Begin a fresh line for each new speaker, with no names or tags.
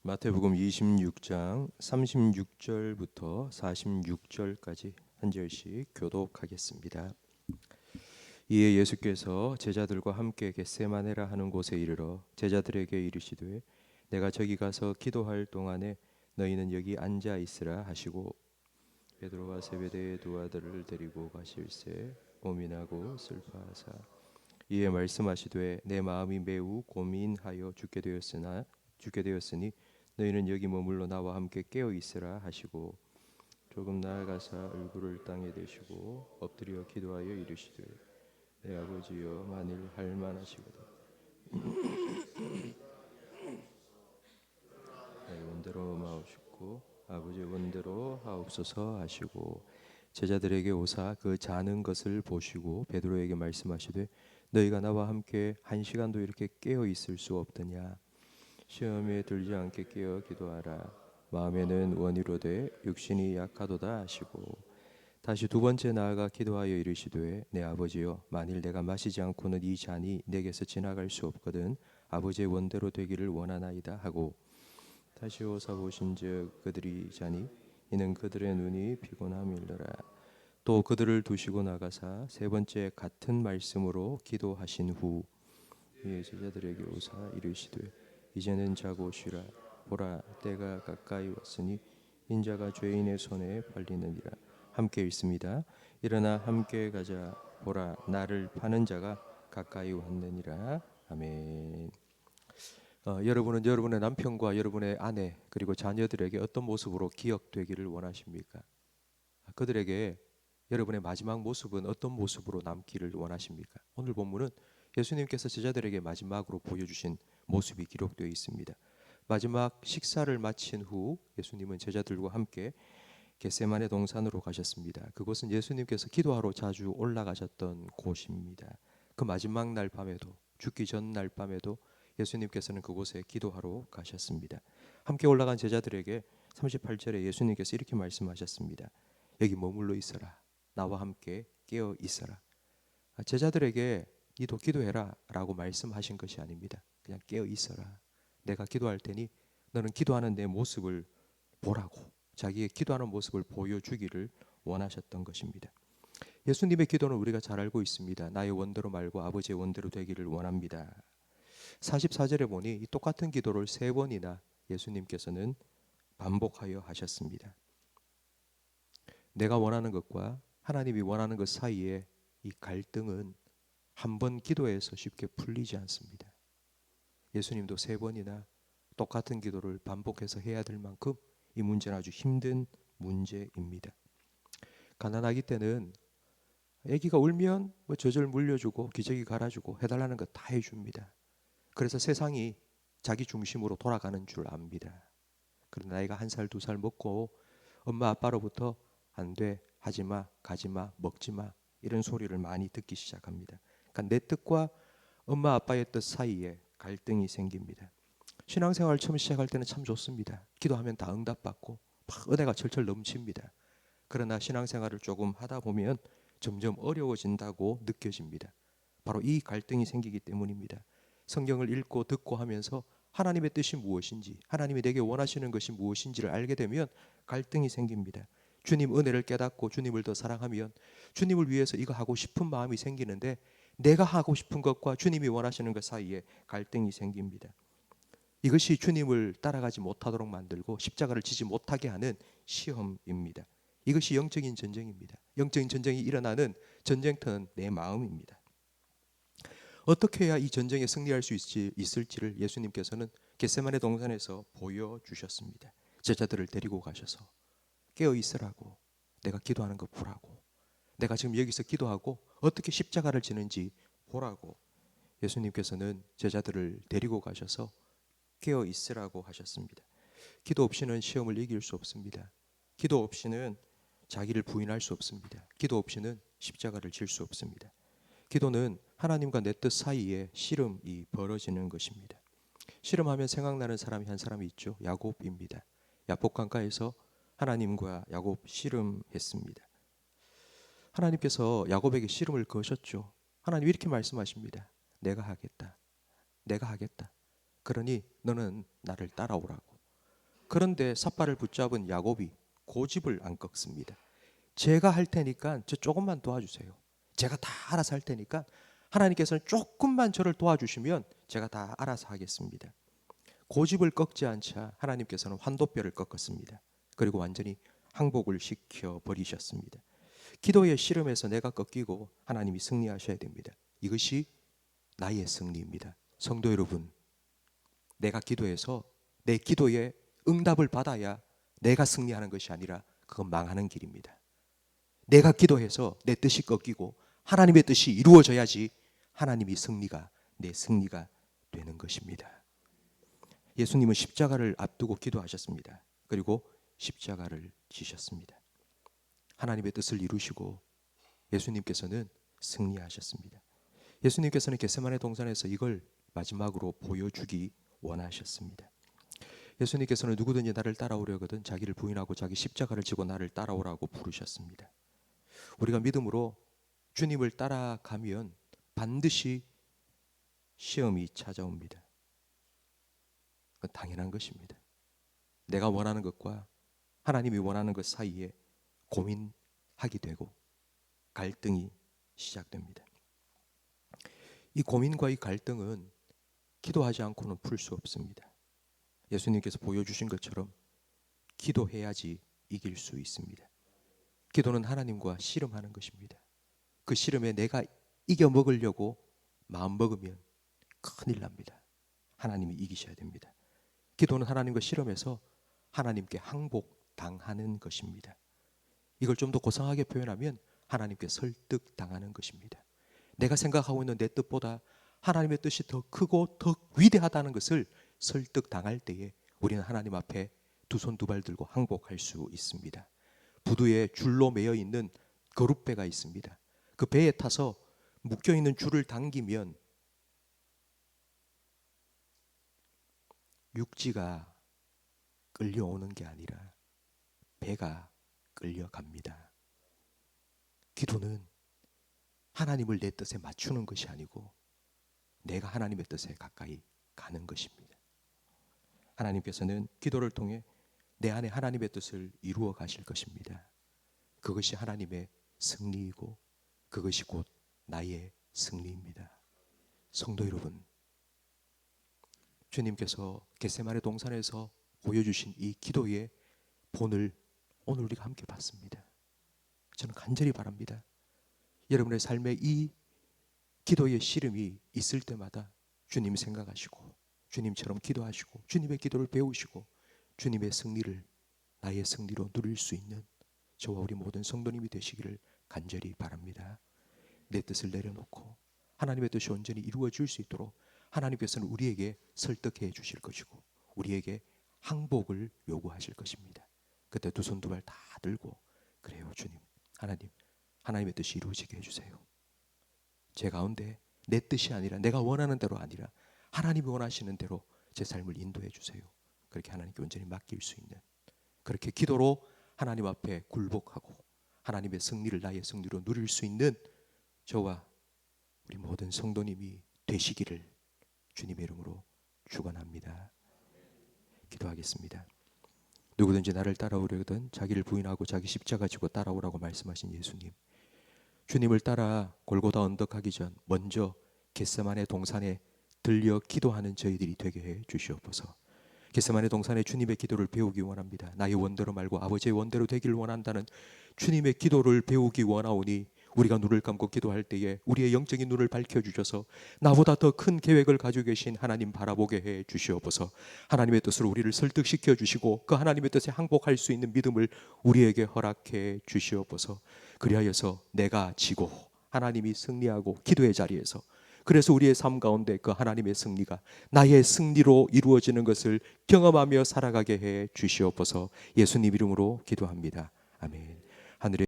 마태복음 26장 36절부터 46절까지 한 절씩 교독하겠습니다. 이에 예수께서 제자들과 함께 겟세마네라 하는 곳에 이르러 제자들에게 이르시되 내가 저기 가서 기도할 동안에 너희는 여기 앉아 있으라 하시고 베드로와 세베대의 두 아들을 데리고 가실새 고민하고 슬퍼하사 이에 말씀하시되 내 마음이 매우 고민하여 죽게 되었으니 너희는 여기 머물러 나와 함께 깨어 있으라 하시고 조금 나아가사 얼굴을 땅에 대시고 엎드려 기도하여 이르시되 내 아버지여 만일 할만하시거든 내 원대로 마옵시고 아버지 원대로 하옵소서 하시고 제자들에게 오사 그 자는 것을 보시고 베드로에게 말씀하시되 너희가 나와 함께 한 시간도 이렇게 깨어 있을 수 없더냐. 시험에 들지 않게 깨어 기도하라. 마음에는 원이로되 육신이 약하도다 하시고 다시 두 번째 나아가 기도하여 이르시되 내 아버지여 만일 내가 마시지 않고는 이 잔이 내게서 지나갈 수 없거든 아버지의 원대로 되기를 원하나이다 하고 다시 오사 보신즉 그들이 자니 이는 그들의 눈이 피곤함이더라. 또 그들을 두시고 나가사 세 번째 같은 말씀으로 기도하신 후 이에 제자들에게 오사 이르시되 이제는 자고 쉬라. 보라 때가 가까이 왔으니 인자가 죄인의 손에 팔리느니라. 함께 읽습니다. 일어나 함께 가자. 보라 나를 파는 자가 가까이 왔느니라. 아멘. 여러분은 여러분의 남편과 여러분의 아내 그리고 자녀들에게 어떤 모습으로 기억되기를 원하십니까? 그들에게 여러분의 마지막 모습은 어떤 모습으로 남기를 원하십니까? 오늘 본문은 예수님께서 제자들에게 마지막으로 보여주신 모습이 기록되어 있습니다. 마지막 식사를 마친 후 예수님은 제자들과 함께 겟세마네 동산으로 가셨습니다. 그곳은 예수님께서 기도하러 자주 올라가셨던 곳입니다. 그 마지막 날 밤에도 죽기 전 날 밤에도 예수님께서는 그곳에 기도하러 가셨습니다. 함께 올라간 제자들에게 38절에 예수님께서 이렇게 말씀하셨습니다. 여기 머물러 있어라. 나와 함께 깨어 있어라. 제자들에게 니도 기도해라 라고 말씀하신 것이 아닙니다. 그냥 깨어 있어라. 내가 기도할 테니 너는 기도하는 내 모습을 보라고 자기의 기도하는 모습을 보여주기를 원하셨던 것입니다. 예수님의 기도는 우리가 잘 알고 있습니다. 나의 원대로 말고 아버지의 원대로 되기를 원합니다. 44절에 보니 이 똑같은 기도를 세 번이나 예수님께서는 반복하여 하셨습니다. 내가 원하는 것과 하나님이 원하는 것 사이에 이 갈등은 한 번 기도해서 쉽게 풀리지 않습니다. 예수님도 세 번이나 똑같은 기도를 반복해서 해야 될 만큼 이 문제는 아주 힘든 문제입니다. 가난아기 때는 아기가 울면 뭐 젖을 물려주고 기저귀 갈아주고 해달라는 거 다 해줍니다. 그래서 세상이 자기 중심으로 돌아가는 줄 압니다. 그런데 나이가 1살, 2살 먹고 엄마 아빠로부터 안 돼, 하지마, 가지마, 먹지마 이런 소리를 많이 듣기 시작합니다. 그러니까 내 뜻과 엄마 아빠의 뜻 사이에 갈등이 생깁니다. 신앙생활 처음 시작할 때는 참 좋습니다. 기도하면 다 응답받고 막 은혜가 철철 넘칩니다. 그러나 신앙생활을 조금 하다 보면 점점 어려워진다고 느껴집니다. 바로 이 갈등이 생기기 때문입니다. 성경을 읽고 듣고 하면서 하나님의 뜻이 무엇인지, 하나님이 내게 원하시는 것이 무엇인지를 알게 되면 갈등이 생깁니다. 주님 은혜를 깨닫고 주님을 더 사랑하면 주님을 위해서 이거 하고 싶은 마음이 생기는데 내가 하고 싶은 것과 주님이 원하시는 것 사이에 갈등이 생깁니다. 이것이 주님을 따라가지 못하도록 만들고 십자가를 지지 못하게 하는 시험입니다. 이것이 영적인 전쟁입니다. 영적인 전쟁이 일어나는 전쟁터는 내 마음입니다. 어떻게 해야 이 전쟁에 승리할 수 있을지를 예수님께서는 겟세마네 동산에서 보여주셨습니다. 제자들을 데리고 가셔서 깨어 있으라고, 내가 기도하는 거 보라고, 내가 지금 여기서 기도하고 어떻게 십자가를 지는지 보라고 예수님께서는 제자들을 데리고 가셔서 깨어 있으라고 하셨습니다. 기도 없이는 시험을 이길 수 없습니다. 기도 없이는 자기를 부인할 수 없습니다. 기도 없이는 십자가를 질 수 없습니다. 기도는 하나님과 내 뜻 사이에 씨름이 벌어지는 것입니다. 씨름하면 생각나는 사람이 한 사람이 있죠. 야곱입니다. 야복강가에서 하나님과 야곱 씨름했습니다. 하나님께서 야곱에게 씨름을 거셨죠. 하나님 이렇게 말씀하십니다. 내가 하겠다. 내가 하겠다. 그러니 너는 나를 따라오라고. 그런데 삿발을 붙잡은 야곱이 고집을 안 꺾습니다. 제가 할 테니까 저 조금만 도와주세요. 제가 다 알아서 할 테니까 하나님께서는 조금만 저를 도와주시면 제가 다 알아서 하겠습니다. 고집을 꺾지 않자 하나님께서는 환도뼈를 꺾었습니다. 그리고 완전히 항복을 시켜 버리셨습니다. 기도의 씨름에서 내가 꺾이고 하나님이 승리하셔야 됩니다. 이것이 나의 승리입니다. 성도 여러분, 내가 기도해서 내 기도에 응답을 받아야 내가 승리하는 것이 아니라 그건 망하는 길입니다. 내가 기도해서 내 뜻이 꺾이고 하나님의 뜻이 이루어져야지 하나님이 승리가 내 승리가 되는 것입니다. 예수님은 십자가를 앞두고 기도하셨습니다. 그리고 십자가를 지셨습니다. 하나님의 뜻을 이루시고 예수님께서는 승리하셨습니다. 예수님께서는 겟세마네 동산에서 이걸 마지막으로 보여주기 원하셨습니다. 예수님께서는 누구든지 나를 따라오려거든 자기를 부인하고 자기 십자가를 지고 나를 따라오라고 부르셨습니다. 우리가 믿음으로 주님을 따라가면 반드시 시험이 찾아옵니다. 그건 당연한 것입니다. 내가 원하는 것과 하나님이 원하는 것 사이에 고민하게 되고 갈등이 시작됩니다. 이 고민과 이 갈등은 기도하지 않고는 풀 수 없습니다. 예수님께서 보여주신 것처럼 기도해야지 이길 수 있습니다. 기도는 하나님과 씨름하는 것입니다. 그 씨름에 내가 이겨 먹으려고 마음 먹으면 큰일 납니다. 하나님이 이기셔야 됩니다. 기도는 하나님과 씨름해서 하나님께 항복당하는 것입니다. 이걸 좀 더 고상하게 표현하면 하나님께 설득당하는 것입니다. 내가 생각하고 있는 내 뜻보다 하나님의 뜻이 더 크고 더 위대하다는 것을 설득당할 때에 우리는 하나님 앞에 두 손 두 발 들고 항복할 수 있습니다. 부두에 줄로 매여 있는 거룻배가 있습니다. 그 배에 타서 묶여 있는 줄을 당기면 육지가 끌려오는 게 아니라 배가 끌려갑니다. 기도는 하나님을 내 뜻에 맞추는 것이 아니고 내가 하나님의 뜻에 가까이 가는 것입니다. 하나님께서는 기도를 통해 내 안에 하나님의 뜻을 이루어 가실 것입니다. 그것이 하나님의 승리이고 그것이 곧 나의 승리입니다. 성도 여러분, 주님께서 겟세마네 동산에서 보여주신 이 기도의 본을 오늘 우리가 함께 봤습니다. 저는 간절히 바랍니다. 여러분의 삶에 이 기도의 씨름이 있을 때마다 주님 생각하시고 주님처럼 기도하시고 주님의 기도를 배우시고 주님의 승리를 나의 승리로 누릴 수 있는 저와 우리 모든 성도님이 되시기를 간절히 바랍니다. 내 뜻을 내려놓고 하나님의 뜻이 온전히 이루어질 수 있도록 하나님께서는 우리에게 설득해 주실 것이고 우리에게 항복을 요구하실 것입니다. 그때 두 손 두 발 다 들고 그래요 주님, 하나님의 뜻이 이루어지게 해주세요. 제 가운데 내 뜻이 아니라 내가 원하는 대로 아니라 하나님이 원하시는 대로 제 삶을 인도해 주세요. 그렇게 하나님께 온전히 맡길 수 있는, 그렇게 기도로 하나님 앞에 굴복하고 하나님의 승리를 나의 승리로 누릴 수 있는 저와 우리 모든 성도님이 되시기를 주님의 이름으로 축원합니다. 기도하겠습니다. 누구든지 나를 따라오려거든 자기를 부인하고 자기 십자가 지고 따라오라고 말씀하신 예수님, 주님을 따라 골고다 언덕 가기 전 먼저 겟세마네 동산에 들려 기도하는 저희들이 되게 해 주시옵소서. 겟세마네 동산에 주님의 기도를 배우기 원합니다. 나의 원대로 말고 아버지의 원대로 되기를 원한다는 주님의 기도를 배우기 원하오니 우리가 눈을 감고 기도할 때에 우리의 영적인 눈을 밝혀주셔서 나보다 더 큰 계획을 가지고 계신 하나님 바라보게 해 주시옵소서. 하나님의 뜻으로 우리를 설득시켜 주시고 그 하나님의 뜻에 항복할 수 있는 믿음을 우리에게 허락해 주시옵소서. 그리하여서 내가 지고 하나님이 승리하고 기도의 자리에서, 그래서 우리의 삶 가운데 그 하나님의 승리가 나의 승리로 이루어지는 것을 경험하며 살아가게 해 주시옵소서. 예수님 이름으로 기도합니다. 아멘. 하늘의